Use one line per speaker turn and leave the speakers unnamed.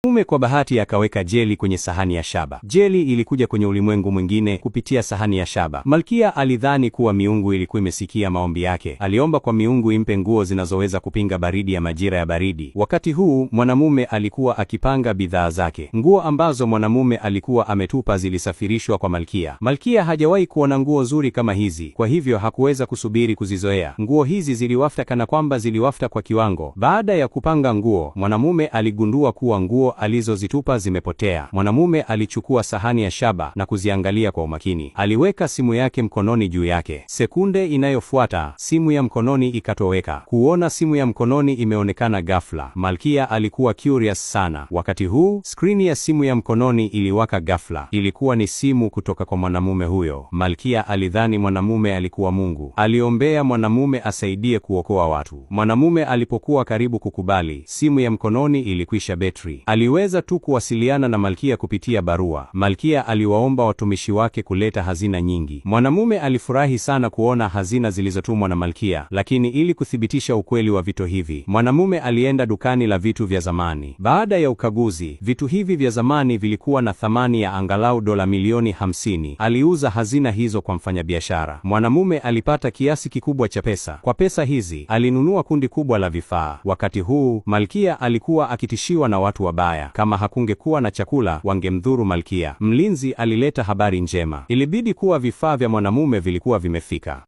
Mume kwa bahati akaweka jeli kwenye sahani ya shaba. Jeli ilikuja kwenye ulimwengu mwingine kupitia sahani ya shaba. Malkia alidhani kuwa miungu ilikuwa imesikia maombi yake. Aliomba kwa miungu impe nguo zinazoweza kupinga baridi ya majira ya baridi. Wakati huu, mwanamume alikuwa akipanga bidhaa zake. Nguo ambazo mwanamume alikuwa ametupa zilisafirishwa kwa Malkia. Malkia hajawahi kuona nguo nzuri kama hizi, kwa hivyo hakuweza kusubiri kuzizoea. Nguo hizi ziliwafta kana kwamba ziliwafta kwa kiwango. Baada ya kupanga nguo, mwanamume aligundua kuwa nguo alizozitupa zimepotea. Mwanamume alichukua sahani ya shaba na kuziangalia kwa umakini. Aliweka simu yake mkononi juu yake. Sekunde inayofuata, simu ya mkononi ikatoweka. Kuona simu ya mkononi imeonekana ghafla, Malkia alikuwa curious sana. Wakati huu, skrini ya simu ya mkononi iliwaka ghafla. Ilikuwa ni simu kutoka kwa mwanamume huyo. Malkia alidhani mwanamume alikuwa Mungu. Aliombea mwanamume asaidie kuokoa watu. Mwanamume alipokuwa karibu kukubali, simu ya mkononi ilikwisha betri. Aliweza tu kuwasiliana na Malkia kupitia barua. Malkia aliwaomba watumishi wake kuleta hazina nyingi. Mwanamume alifurahi sana kuona hazina zilizotumwa na Malkia, lakini ili kuthibitisha ukweli wa vitu hivi, mwanamume alienda dukani la vitu vya zamani. Baada ya ukaguzi, vitu hivi vya zamani vilikuwa na thamani ya angalau dola milioni 50. Aliuza hazina hizo kwa mfanyabiashara. Mwanamume alipata kiasi kikubwa cha pesa. Kwa pesa hizi, alinunua kundi kubwa la vifaa. Wakati huu, Malkia alikuwa akitishiwa na watu wabaya. Kama hakungekuwa na chakula, wangemdhuru Malkia. Mlinzi alileta habari njema. Ilibidi kuwa vifaa vya mwanamume vilikuwa vimefika.